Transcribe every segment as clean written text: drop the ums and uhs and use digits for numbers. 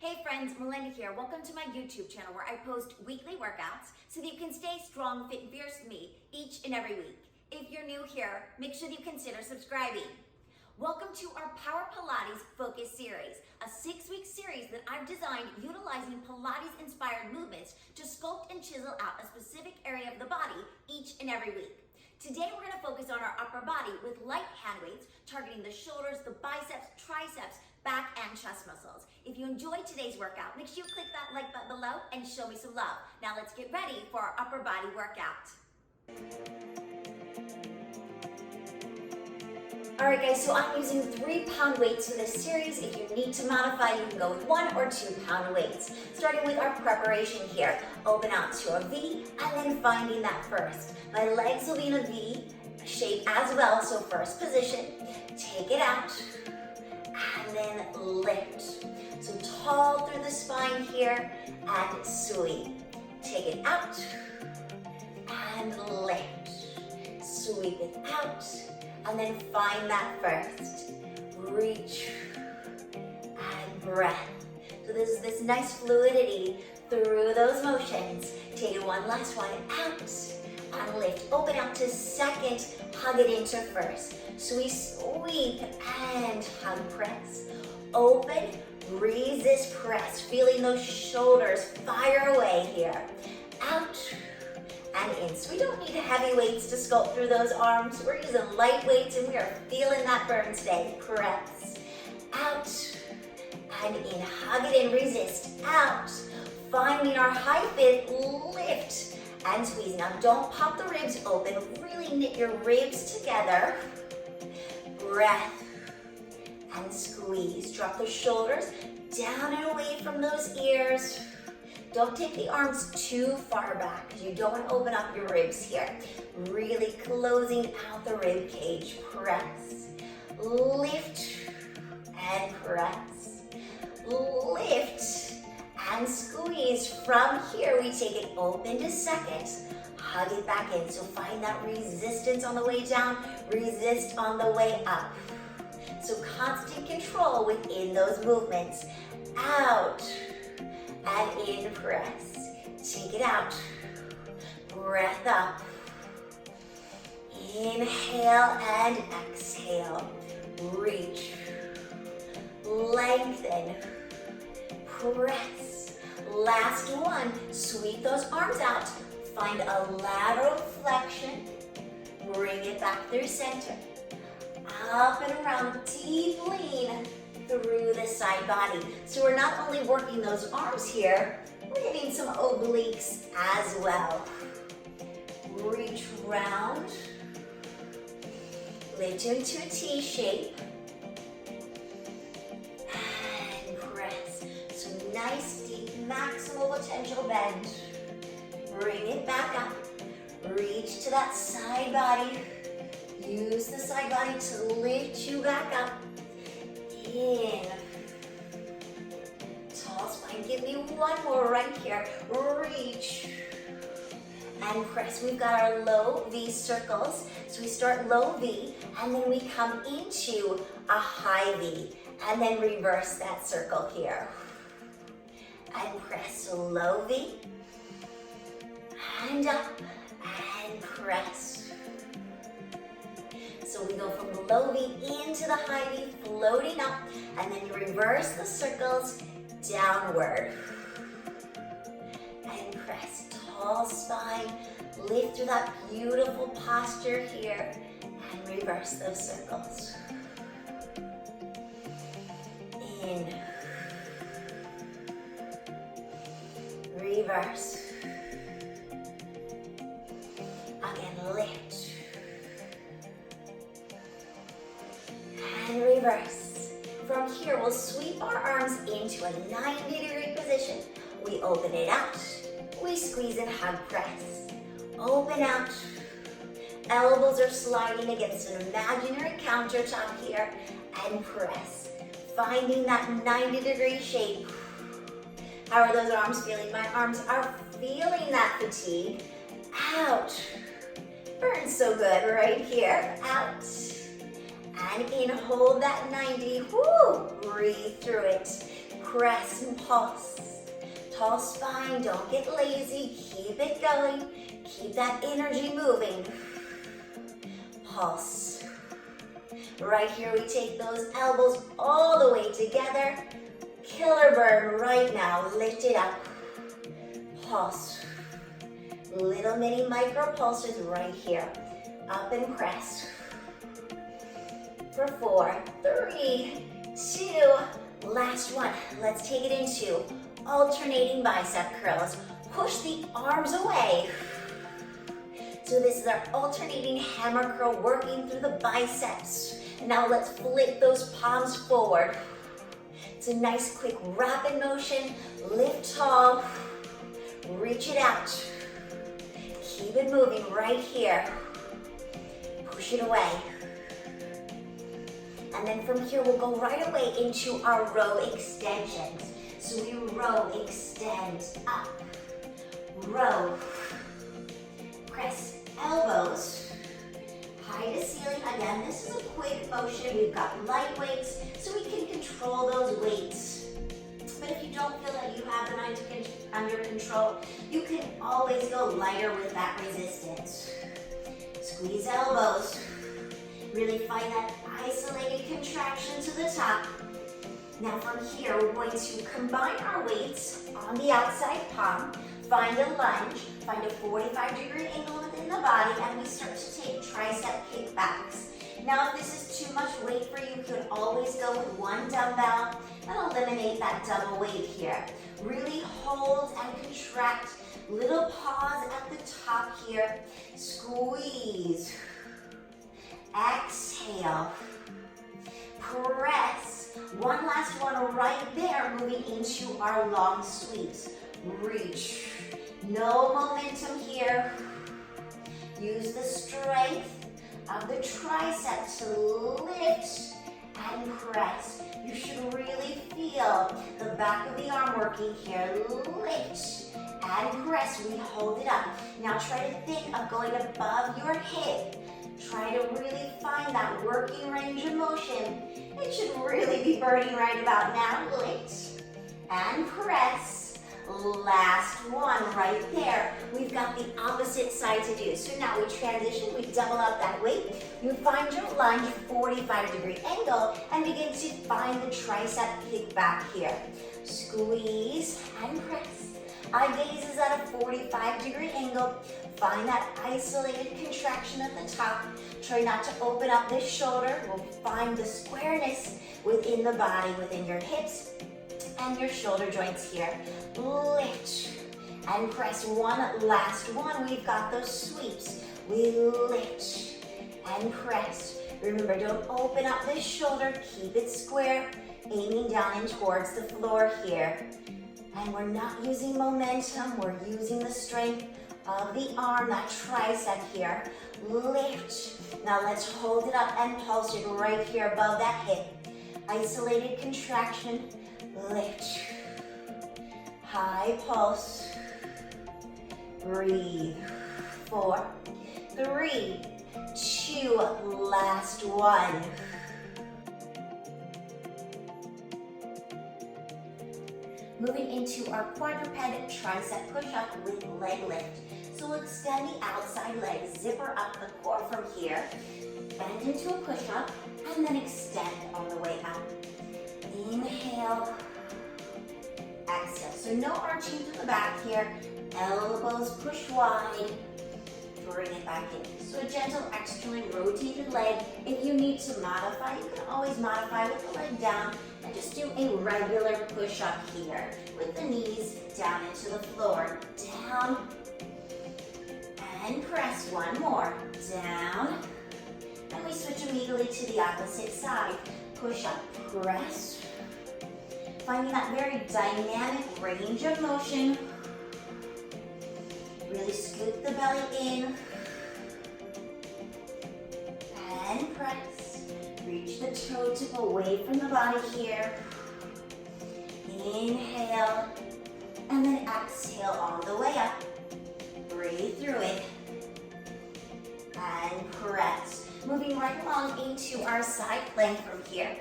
Hey friends, Melinda here. Welcome to my YouTube channel where I post weekly workouts so that you can stay strong, fit, and fierce with me each and every week. If you're new here, make sure that you consider subscribing. Welcome to our Power Pilates Focus Series, a 6-week series that I've designed utilizing Pilates-inspired movements to sculpt and chisel out a specific area of the body each and every week. Today we're going to focus on our upper body with light hand weights, targeting the shoulders, the biceps, triceps, back, and chest muscles. If you enjoyed today's workout, make sure you click that like button below and show me some love. Now let's get ready for our upper body workout. Alright guys, so I'm using 3-pound weights for this series. If you need to modify, you can go with 1 or 2-pound weights. Starting with our preparation here. Open out to a V and then finding that first. My legs will be in a V shape as well, so first position, take it out, and then lift. So tall through the spine here, and sweep. Take it out, and lift. Sweep it out, and then find that first. Reach, and breath. So this is this nice fluidity through those motions. Take it one last one, out, and lift. Open out to second, hug it into first. So we sweep and hug press. Open, resist press. Feeling those shoulders fire away here. Out and in. So we don't need heavy weights to sculpt through those arms. We're using light weights and we are feeling that burn today. Press. Out and in. Hug it and resist. Out. Finding our high fit, lift and squeeze. Now don't pop the ribs open. Really knit your ribs together. Breath and squeeze. Drop the shoulders down and away from those ears. Don't take the arms too far back because you don't want to open up your ribs here. Really closing out the rib cage. Press. Lift and press. Lift and squeeze. From here we take it open to second. Hug it back in. So find that resistance on the way down, resist on the way up. So constant control within those movements. Out and in, press. Take it out. Breath up. Inhale and exhale. Reach. Lengthen. Press. Last one. Sweep those arms out. Find a lateral flexion. Bring it back through center. Up and around, deep lean through the side body. So we're not only working those arms here, we're hitting some obliques as well. Reach round. Lift into a T shape. And press. So nice, deep, maximal potential bend. Bring it back up. Reach to that side body. Use the side body to lift you back up. In. Tall spine. Give me one more right here. Reach. And press. We've got our low V circles. So we start low V and then we come into a high V. And then reverse that circle here. And press. So low V. And up. And press. So we go from the low V into the high V, floating up, and then you reverse the circles downward. And press, tall spine, lift through that beautiful posture here, and reverse those circles. In. Reverse. Again, lift. And reverse. From here, we'll sweep our arms into a 90-degree position. We open it out. We squeeze and hug press. Open out. Elbows are sliding against an imaginary countertop here. And press. Finding that 90-degree shape. How are those arms feeling? My arms are feeling that fatigue. Out. Burns so good right here. Out. And in, hold that 90. Woo! Breathe through it. press and pulse. Tall spine, don't get lazy, keep it going. Keep that energy moving. Pulse. Right here, we take those elbows all the way together. Killer burn right now, lift it up. Pulse. Little mini micro pulses right here. Up and press. For 4, 3, 2, last one. Let's take it into alternating bicep curls. Push the arms away. So this is our alternating hammer curl working through the biceps. And now let's flip those palms forward. It's a nice quick rapid motion. Lift tall. Reach it out. Keep it moving right here. Push it away. And then from here, we'll go right away into our row extensions. So we row, extend, up, row, press elbows, high to ceiling. Again, this is a quick motion. We've got light weights, so we can control those weights. But if you don't feel that you have them under control, you can always go lighter with that resistance. Squeeze elbows. Really find that isolated contraction to the top. Now from here, we're going to combine our weights on the outside palm, find a lunge, find a 45-degree angle within the body, and we start to take tricep kickbacks. Now if this is too much weight for you, you can always go with one dumbbell and eliminate that double weight here. Really hold and contract. Little pause at the top here. Squeeze. Exhale. Press. One last one right there, moving into our long sweeps. Reach. No momentum here. Use the strength of the tricep to lift and press. You should really feel the back of the arm working here. Lift and press. We hold it up. Now try to think of going above your hip. Try to really find that working range of motion. It should really be burning right about now. Lift and press. Last one right there. We've got the opposite side to do. So now we transition, we double up that weight. You find your lunge, 45-degree angle, and begin to find the tricep kickback here. Squeeze and press. Eye gaze is at a 45-degree angle. Find that isolated contraction at the top. Try not to open up this shoulder. We'll find the squareness within the body, within your hips and your shoulder joints here. Lift and press. One last one. We've got those sweeps. We lift and press. Remember, don't open up this shoulder. Keep it square, aiming down and towards the floor here. And we're not using momentum. We're using the strength of the arm, that tricep here. Lift. Now let's hold it up and pulse it right here above that hip. Isolated contraction. Lift. High pulse. Breathe. 4, 3, 2, last one. Moving into our quadruped tricep push-up with leg lift. So we'll extend the outside leg, zipper up the core from here, bend into a push-up, and then extend all the way up. Inhale, exhale. So no arching to the back here. Elbows push wide. Bring it back in. So a gentle externally rotated leg. If you need to modify, you can always modify with the leg down and just do a regular push-up here with the knees down into the floor. Down and press. One more. Down. And we switch immediately to the opposite side. Push up, press. Finding that very dynamic range of motion. Really scoop the belly in. And press. Reach the toe tip away from the body here. Inhale. And then exhale all the way up. Breathe through it. And press. Moving right along into our side plank from here.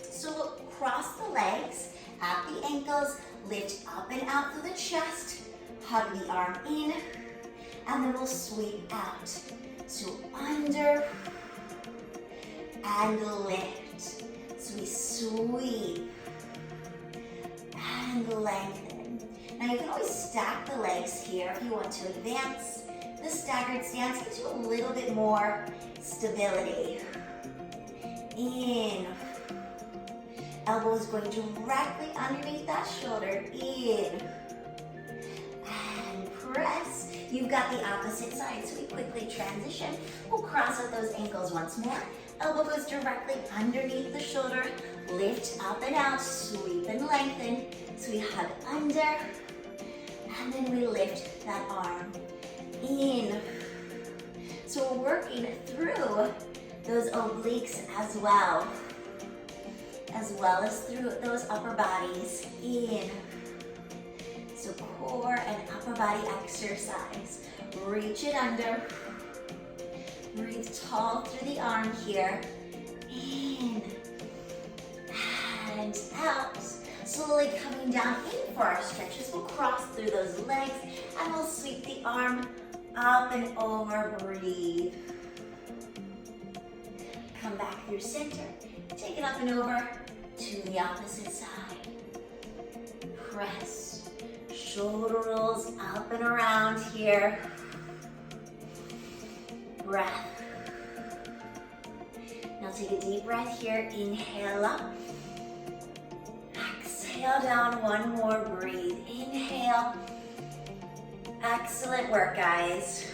So we'll cross the legs Tap the ankles, lift up and out through the chest, hug the arm in, and then we'll sweep out. So under and lift. So we sweep and lengthen. Now you can always stack the legs here if you want to advance. The staggered stance gives you a little bit more stability. In. Elbows going directly underneath that shoulder. In. And press. You've got the opposite side, so we quickly transition. We'll cross out those ankles once more. Elbow goes directly underneath the shoulder. Lift up and out, sweep and lengthen. So we hug under, and then we lift that arm in. So we're working through those obliques as well as through those upper bodies. In. So core and upper body exercise. Reach it under. Breathe tall through the arm here. In and out. Slowly coming down in for our stretches. We'll cross through those legs and we'll sweep the arm up and over. Breathe. Come back through center. Take it up and over to the opposite side. Press. Shoulder rolls up and around here. Breath. Now take a deep breath here. Inhale up. Exhale down. One more. Breathe. Inhale. Excellent work, guys.